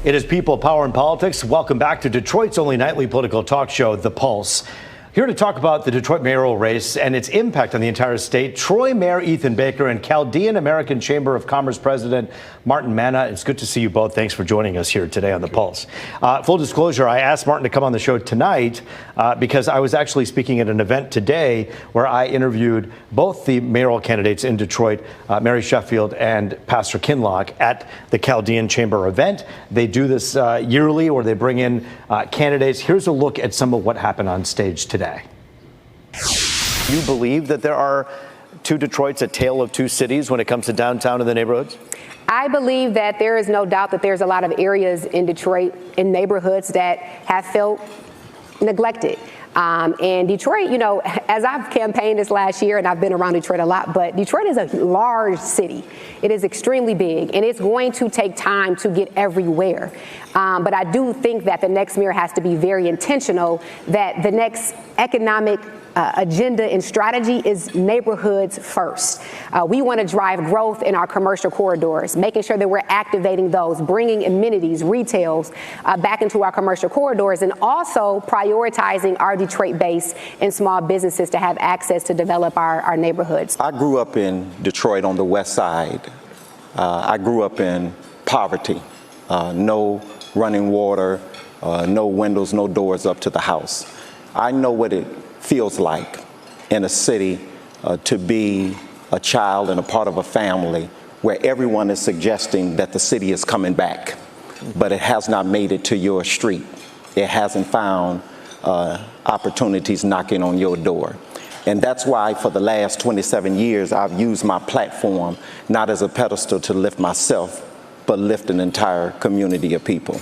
It is People, Power, and Politics. Welcome back to Detroit's only nightly political talk show, The Pulse. Here to talk about the Detroit mayoral race and its impact on the entire state, Troy Mayor Ethan Baker and Chaldean American Chamber of Commerce President Martin Manna. It's good to see you both. Thanks for joining us here today on The Pulse. Full disclosure, I asked Martin to come on the show tonight because I was actually speaking at an event today where I interviewed both the mayoral candidates in Detroit, Mary Sheffield and Pastor Kinloch, at the Chaldean Chamber event. They do this yearly, where they bring in candidates. Here's a look at some of what happened on stage today. You believe that there are two Detroits, a tale of two cities when it comes to downtown and the neighborhoods? I believe that there is no doubt that there's a lot of areas in Detroit, in neighborhoods, that have felt neglected. And Detroit, you know, as I've campaigned this last year, and I've been around Detroit a lot, but Detroit is a large city. It is extremely big, and it's going to take time to get everywhere. But I do think that the next mayor has to be very intentional, that the next economic agenda and strategy is neighborhoods first. We want to drive growth in our commercial corridors, making sure that we're activating those, bringing amenities, retails back into our commercial corridors, and also prioritizing our Detroit base and small businesses to have access to develop our neighborhoods. I grew up in Detroit on the west side. I grew up in poverty, no running water, no windows, no doors up to the house. I know what it feels like in a city to be a child and a part of a family where everyone is suggesting that the city is coming back, but it has not made it to your street. It hasn't found opportunities knocking on your door. And that's why for the last 27 years, I've used my platform not as a pedestal to lift myself, but lift an entire community of people.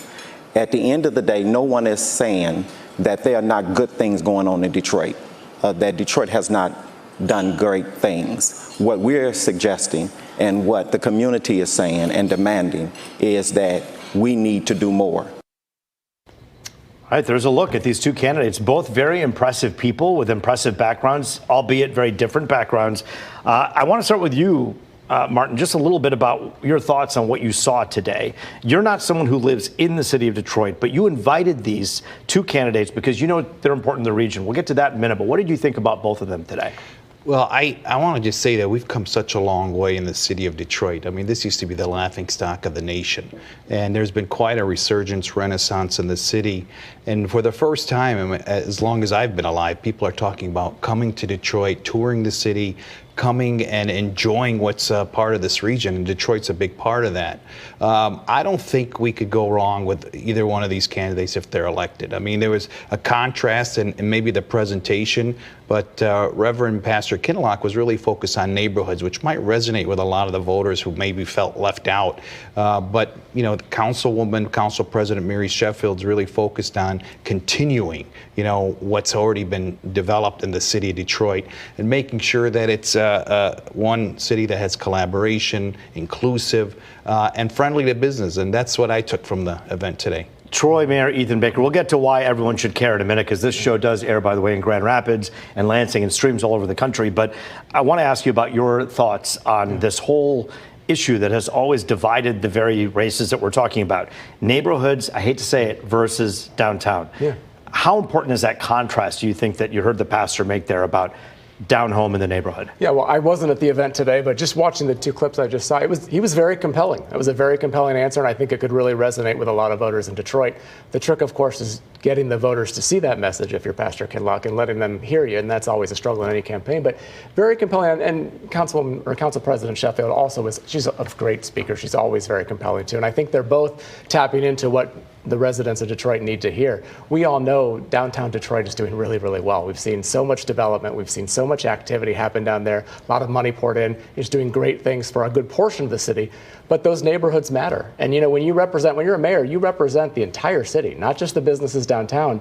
At the end of the day, no one is saying that there are not good things going on in Detroit, that Detroit has not done great things. What we're suggesting and what the community is saying and demanding is that we need to do more. All right, there's a look at these two candidates, both very impressive people with impressive backgrounds, albeit very different backgrounds. I want to start with you, Martin, just a little bit about your thoughts on what you saw today. You're not someone who lives in the city of Detroit, but you invited these two candidates because you know they're important in the region. We'll get to that in a minute, but what did you think about both of them today? Well, I want to just say that we've come such a long way in the city of Detroit. I mean, this used to be the laughingstock of the nation. And there's been quite a resurgence, renaissance in the city. And for the first time, as long as I've been alive, people are talking about coming to Detroit, touring the city, coming and enjoying what's part of this region, and Detroit's a big part of that. I don't think we could go wrong with either one of these candidates if they're elected. I mean, there was a contrast in maybe the presentation, but Reverend Pastor Kinloch was really focused on neighborhoods, which might resonate with a lot of the voters who maybe felt left out. But, you know, the Councilwoman, Council President Mary Sheffield's really focused on continuing, you know, what's already been developed in the city of Detroit and making sure that it's one city that has collaboration, inclusive, and friendly to business. And that's what I took from the event today. Troy Mayor Ethan Baker. We'll get to why everyone should care in a minute, because this show does air, by the way, in Grand Rapids and Lansing and streams all over the country. But I want to ask you about your thoughts on this whole issue that has always divided the very races that we're talking about. Neighborhoods, I hate to say it, versus downtown. Yeah. How important is that contrast, do you think, that you heard the pastor make there about down home in the neighborhood? Yeah, well, I wasn't at the event today, but just watching the two clips I just saw, he was very compelling. It was a very compelling answer, and I think it could really resonate with a lot of voters in Detroit. The trick, of course, is getting the voters to see that message if you're Pastor Kinloch and letting them hear you, and that's always a struggle in any campaign. But very compelling, and Council President Sheffield also she's a great speaker. She's always very compelling too, and I think they're both tapping into what the residents of Detroit need to hear. We all know downtown Detroit is doing really, really well. We've seen so much development. We've seen so much activity happen down there. A lot of money poured in. It's doing great things for a good portion of the city. But those neighborhoods matter. And you know, when you're a mayor, you represent the entire city, not just the businesses downtown,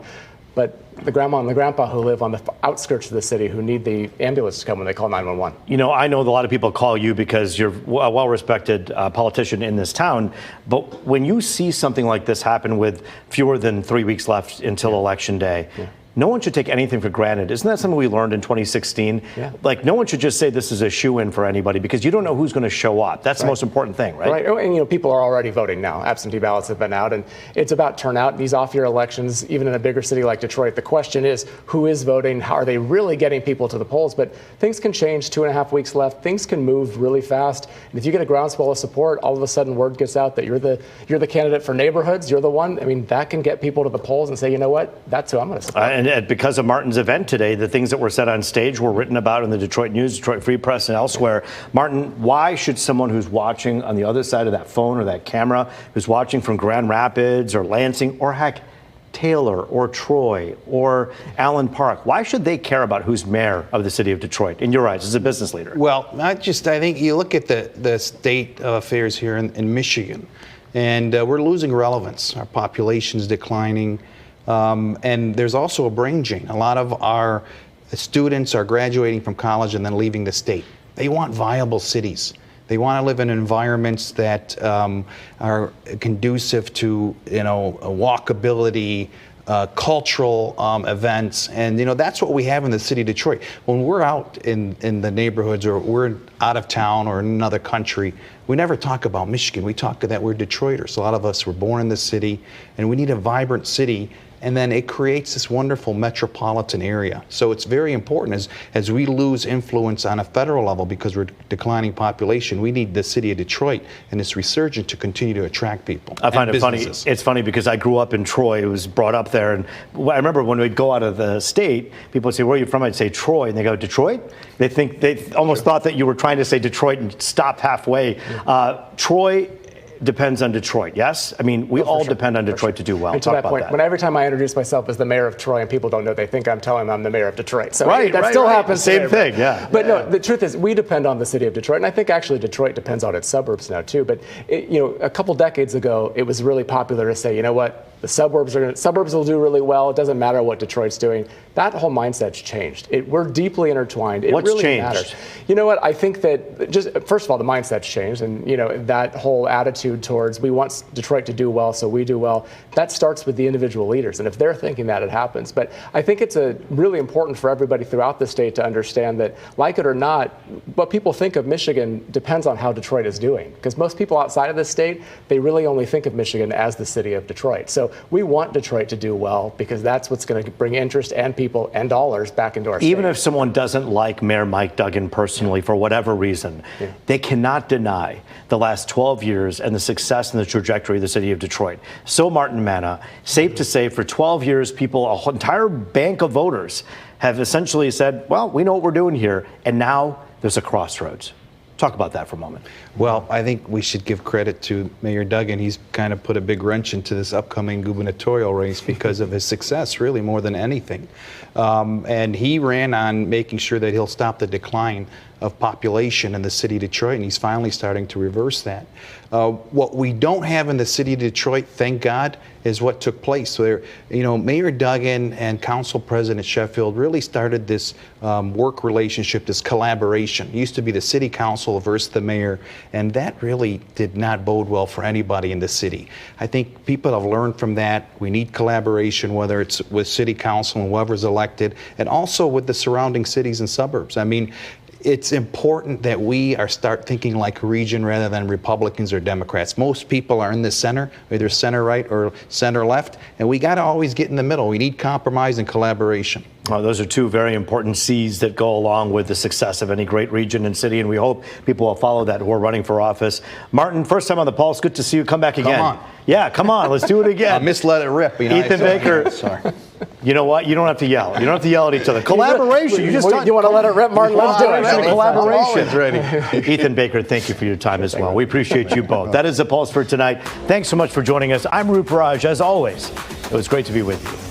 but the grandma and the grandpa who live on the outskirts of the city who need the ambulance to come when they call 911. You know, I know that a lot of people call you because you're a well-respected politician in this town. But when you see something like this happen with fewer than 3 weeks left until Election Day, no one should take anything for granted. Isn't that something we learned in 2016? Yeah. Like, no one should just say this is a shoe-in for anybody because you don't know who's going to show up. That's the most important thing, right? Right. And, you know, people are already voting now. Absentee ballots have been out, and it's about turnout. These off-year elections, even in a bigger city like Detroit, the question is, who is voting? How are they really getting people to the polls? But things can change. 2.5 weeks left. Things can move really fast. And if you get a groundswell of support, all of a sudden word gets out that you're the candidate for neighborhoods. You're the one. I mean, that can get people to the polls and say, you know what? That's who I'm going to support. And because of Martin's event today, the things that were said on stage were written about in the Detroit News, Detroit Free Press, and elsewhere. Martin, why should someone who's watching on the other side of that phone or that camera, who's watching from Grand Rapids or Lansing or heck, Taylor or Troy or Allen Park, why should they care about who's mayor of the city of Detroit, in your eyes, as a business leader? Well, I think you look at the state of affairs here in Michigan, and we're losing relevance. Our population's declining. And there's also a brain drain. A lot of our students are graduating from college and then leaving the state. They want viable cities. They want to live in environments that are conducive to, walkability, cultural events, and that's what we have in the city of Detroit. When we're out in the neighborhoods, or we're out of town or in another country, we never talk about Michigan. We talk that we're Detroiters. A lot of us were born in the city, and we need a vibrant city. And then it creates this wonderful metropolitan area. So it's very important as we lose influence on a federal level because we're declining population. We need the city of Detroit and its resurgence to continue to attract people. I find it funny. It's funny because I grew up in Troy. It was brought up there. And I remember when we'd go out of the state, people would say, where are you from? I'd say Troy. And they go, Detroit? They almost thought that you were trying to say Detroit and stopped halfway. Troy depends on Detroit, yes? I mean, we all depend on Detroit to do well. And to that point, every time I introduce myself as the mayor of Troy and people don't know, they think I'm telling them I'm the mayor of Detroit. So that still happens. Same thing, yeah. But no, the truth is we depend on the city of Detroit. And I think actually Detroit depends on its suburbs now too. But a couple decades ago, it was really popular to say, you know what? The suburbs will do really well. It doesn't matter what Detroit's doing. That whole mindset's changed. We're deeply intertwined. It What's really changed? matters. You know what? I think that just first of all, the mindset's changed, and that whole attitude towards we want Detroit to do well, so we do well. That starts with the individual leaders, and if they're thinking that, it happens. But I think it's really important for everybody throughout the state to understand that, like it or not, what people think of Michigan depends on how Detroit is doing. Because most people outside of the state, they really only think of Michigan as the city of Detroit. So we want Detroit to do well because that's what's going to bring interest and people and dollars back into our state. Even if someone doesn't like Mayor Mike Duggan personally for whatever reason, they cannot deny the last 12 years and the success and the trajectory of the city of Detroit. So Martin Manna, safe to say for 12 years, an entire bank of voters have essentially said, well, we know what we're doing here. And now there's a crossroads. Talk about that for a moment. Well, I think we should give credit to Mayor Duggan. He's kind of put a big wrench into this upcoming gubernatorial race because of his success, really, more than anything. And he ran on making sure that he'll stop the decline of population in the city of Detroit, and he's finally starting to reverse that. What we don't have in the city of Detroit, thank God, is what took place. So Mayor Duggan and Council President Sheffield really started this work relationship, this collaboration. It used to be the city council versus the mayor, and that really did not bode well for anybody in the city. I think people have learned from that. We need collaboration, whether it's with city council and whoever's elected, and also with the surrounding cities and suburbs. I mean, it's important that we start thinking like a region rather than Republicans or Democrats. Most people are in the center, either center right or center left, and we got to always get in the middle. We need compromise and collaboration. Those are two very important C's that go along with the success of any great region and city, and we hope people will follow that who are running for office. Martin, first time on the Pulse. Good to see you. Come back again. Come on. Yeah, come on. Let's do it again. I let it rip. Ethan Baker. Sorry. You know what? You don't have to yell. You don't have to yell at each other. Collaboration. You want to let it rip, Martin? Let's do it. Collaboration. Ready. Ethan Baker, thank you for your time as well. We appreciate you both. That is the Pulse for tonight. Thanks so much for joining us. I'm Roop. As always, it was great to be with you.